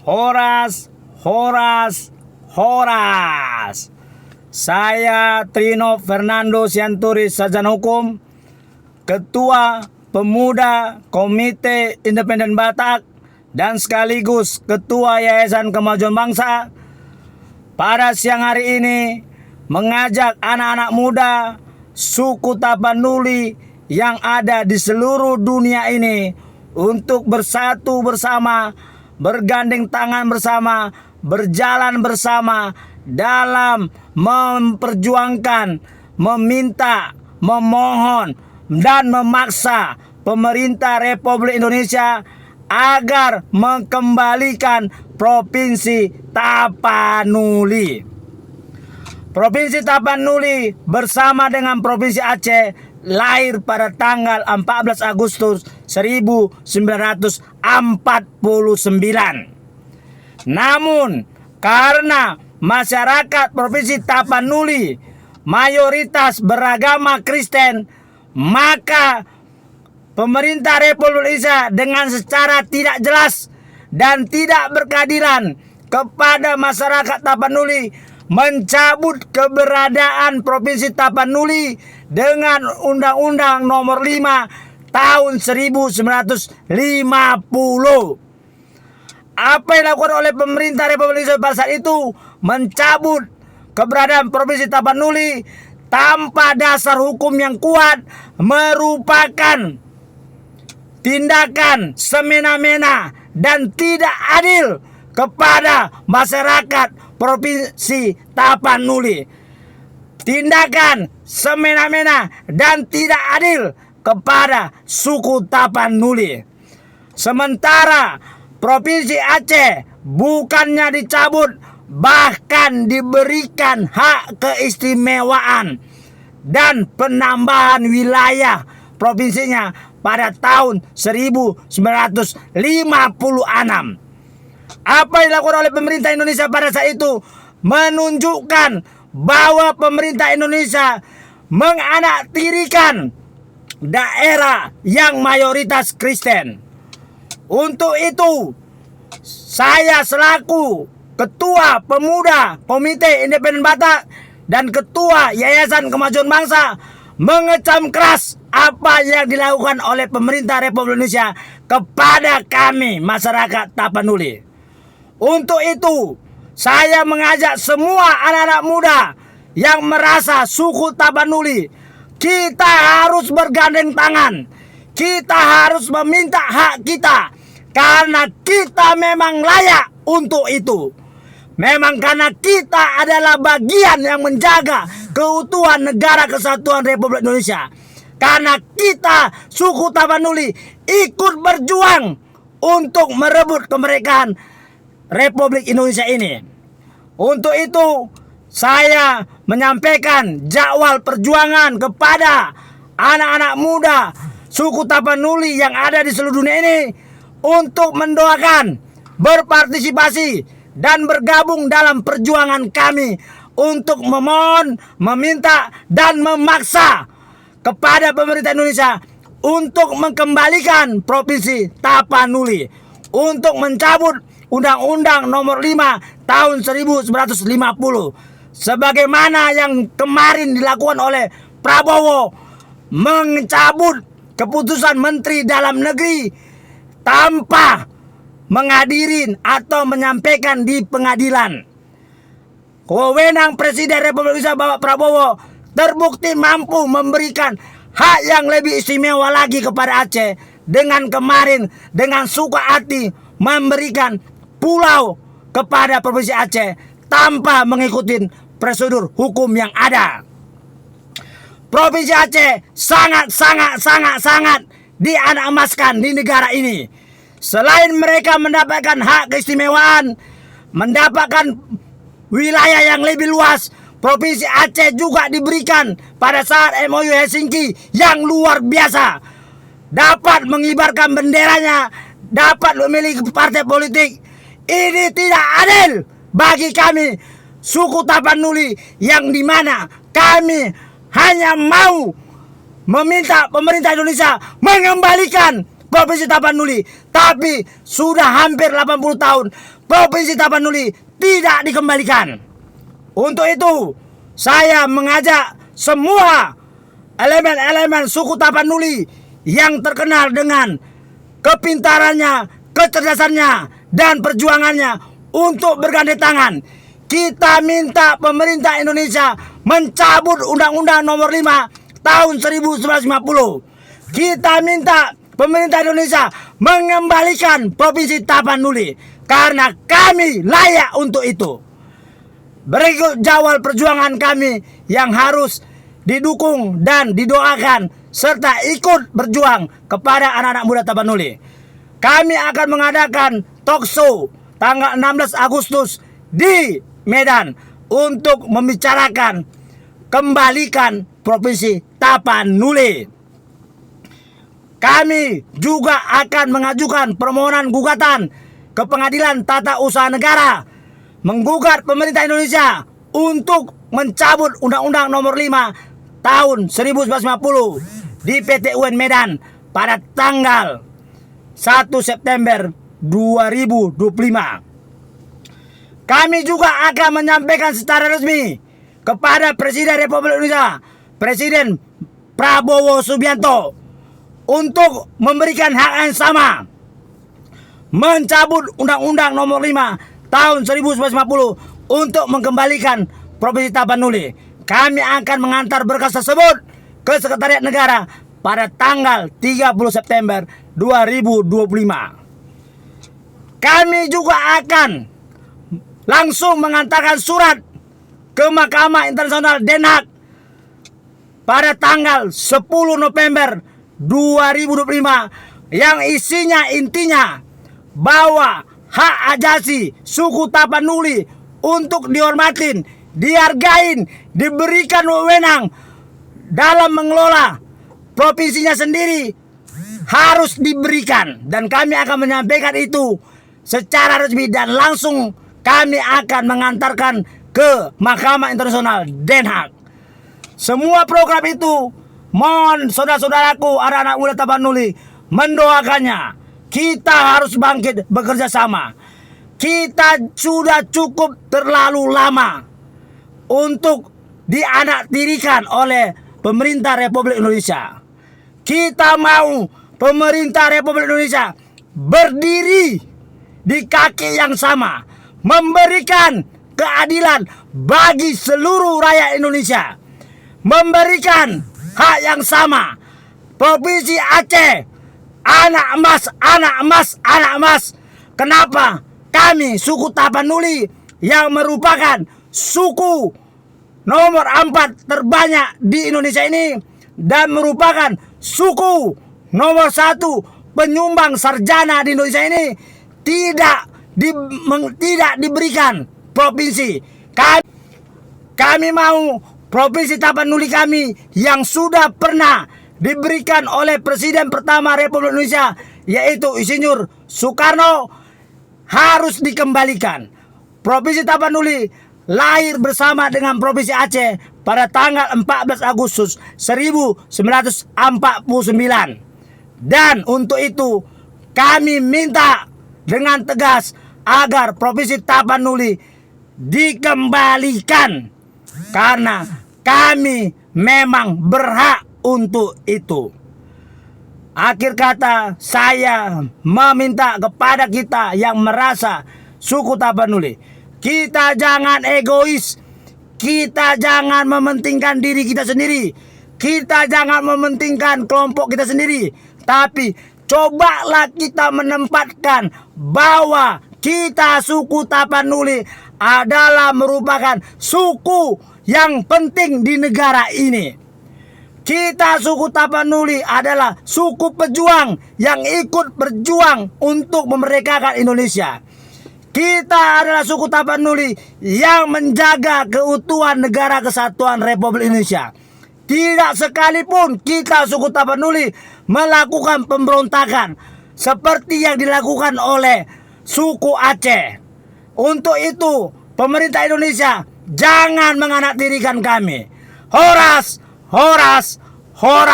Horas, horas, horas. Saya Trino Fernando Sianturi, Sarjana Hukum, Ketua Pemuda Komite Independen Batak dan sekaligus Ketua Yayasan Kemajuan Bangsa, pada siang hari ini mengajak anak-anak muda suku Tapanuli yang ada di seluruh dunia ini untuk bersatu bersama, bergandeng tangan bersama, berjalan bersama dalam memperjuangkan, meminta, memohon, dan memaksa pemerintah Republik Indonesia agar mengembalikan Provinsi Tapanuli. Provinsi Tapanuli bersama dengan Provinsi Aceh lahir pada tanggal 14 Agustus 1949. Namun karena masyarakat Provinsi Tapanuli mayoritas beragama Kristen, maka pemerintah Republik Indonesia dengan secara tidak jelas dan tidak berkeadilan kepada masyarakat Tapanuli mencabut keberadaan Provinsi Tapanuli dengan Undang-Undang Nomor 5 Tahun 1950. Apa yang dilakukan oleh pemerintah Republik Indonesia pada saat itu? Mencabut keberadaan Provinsi Tapanuli tanpa dasar hukum yang kuat, merupakan tindakan semena-mena dan tidak adil kepada masyarakat Provinsi Tapanuli. Tindakan semena-mena dan tidak adil kepada suku Tapanuli. Sementara Provinsi Aceh bukannya dicabut, bahkan diberikan hak keistimewaan dan penambahan wilayah provinsinya pada tahun 1956. Apa yang dilakukan oleh pemerintah Indonesia pada saat itu menunjukkan bahwa pemerintah Indonesia menganaktirikan daerah yang mayoritas Kristen. Untuk itu, saya selaku Ketua Pemuda Komite Independen Batak dan Ketua Yayasan Kemajuan Bangsa mengecam keras apa yang dilakukan oleh pemerintah Republik Indonesia kepada kami masyarakat Tapanuli. Untuk itu, saya mengajak semua anak-anak muda yang merasa suku Tapanuli, kita harus bergandeng tangan. Kita harus meminta hak kita karena kita memang layak untuk itu. Memang karena kita adalah bagian yang menjaga keutuhan negara kesatuan Republik Indonesia. Karena kita suku Tapanuli ikut berjuang untuk merebut kemerdekaan Republik Indonesia ini. Untuk itu saya menyampaikan jadwal perjuangan kepada anak-anak muda suku Tapanuli yang ada di seluruh dunia ini untuk mendoakan, berpartisipasi, dan bergabung dalam perjuangan kami untuk memohon, meminta, dan memaksa kepada pemerintah Indonesia untuk mengembalikan Provinsi Tapanuli, untuk mencabut Undang-Undang Nomor 5 Tahun 1950 sebagaimana yang kemarin dilakukan oleh Prabowo, mencabut keputusan Menteri Dalam Negeri tanpa menghadirin atau menyampaikan di pengadilan. Wewenang Presiden Republik Indonesia Bapak Prabowo terbukti mampu memberikan hak yang lebih istimewa lagi kepada Aceh dengan kemarin dengan suka hati memberikan pulau kepada Provinsi Aceh tanpa mengikuti prosedur hukum yang ada. Provinsi Aceh sangat dianak-emaskan di negara ini. Selain mereka mendapatkan hak keistimewaan, mendapatkan wilayah yang lebih luas, Provinsi Aceh juga diberikan pada saat MOU Helsinki yang luar biasa. Dapat mengibarkan benderanya, dapat memiliki partai politik. Ini tidak adil bagi kami suku Tapanuli yang dimana kami hanya mau meminta pemerintah Indonesia mengembalikan Provinsi Tapanuli. Tapi sudah hampir 80 tahun Provinsi Tapanuli tidak dikembalikan. Untuk itu saya mengajak semua elemen-elemen suku Tapanuli yang terkenal dengan kepintarannya, kecerdasannya, dan perjuangannya untuk bergandeng tangan. Kita minta pemerintah Indonesia mencabut Undang-Undang Nomor 5 tahun 1950. Kita minta pemerintah Indonesia mengembalikan Provinsi Tapanuli karena kami layak untuk itu. Berikut jawab perjuangan kami yang harus didukung dan didoakan serta ikut berjuang kepada anak-anak muda Tapanuli. Kami akan mengadakan talk show tanggal 16 Agustus di Medan untuk membicarakan kembalikan Provinsi Tapanuli. Kami juga akan mengajukan permohonan gugatan ke Pengadilan Tata Usaha Negara, menggugat pemerintah Indonesia untuk mencabut Undang-Undang Nomor 5 tahun 1950 di PT UN Medan pada tanggal 1 September 2025. Kami juga akan menyampaikan secara resmi kepada Presiden Republik Indonesia, Presiden Prabowo Subianto, untuk memberikan hak yang sama, mencabut Undang-Undang Nomor 5 tahun 1950 untuk mengembalikan Provinsi Tapanuli. Kami akan mengantar berkas tersebut ke Sekretariat Negara pada tanggal 30 September 2025. Kami juga akan langsung mengantarkan surat ke Mahkamah Internasional Den Haag pada tanggal 10 November 2025 yang intinya bahwa hak ajasi suku Tapanuli untuk dihormatin, dihargain, diberikan wewenang dalam mengelola provinsinya sendiri harus diberikan, dan kami akan menyampaikan itu secara resmi dan langsung kami akan mengantarkan ke Mahkamah Internasional Den Haag. Semua program itu mohon saudara-saudaraku anak-anak muda Tapanuli mendoakannya. Kita harus bangkit bekerja sama. Kita sudah cukup terlalu lama untuk dianaktirikan oleh pemerintah Republik Indonesia. Kita mau pemerintah Republik Indonesia berdiri di kaki yang sama, memberikan keadilan bagi seluruh rakyat Indonesia, memberikan hak yang sama. Provinsi Aceh, anak emas, anak emas, anak emas. Kenapa kami suku Tapanuli yang merupakan suku nomor 4 terbanyak di Indonesia ini dan merupakan suku nomor 1 penyumbang sarjana di Indonesia ini tidak diberikan provinsi. Kami mau Provinsi Tapanuli kami yang sudah pernah diberikan oleh Presiden pertama Republik Indonesia, yaitu Insinyur Soekarno, harus dikembalikan. Provinsi Tapanuli lahir bersama dengan Provinsi Aceh pada tanggal 14 Agustus 1949. Dan untuk itu kami minta dengan tegas agar Provinsi Tapanuli dikembalikan, karena kami memang berhak untuk itu. Akhir kata, saya meminta kepada kita yang merasa suku Tapanuli, kita jangan egois, kita jangan mementingkan diri kita sendiri, kita jangan mementingkan kelompok kita sendiri, tapi cobalah kita menempatkan bahwa kita suku Tapanuli adalah merupakan suku yang penting di negara ini. Kita suku Tapanuli adalah suku pejuang yang ikut berjuang untuk memerdekakan Indonesia. Kita adalah suku Tapanuli yang menjaga keutuhan Negara Kesatuan Republik Indonesia. Tidak sekalipun kita suku Tapanuli melakukan pemberontakan seperti yang dilakukan oleh suku Aceh. Untuk itu, pemerintah Indonesia jangan menganaktirikan kami. Horas, horas, horas.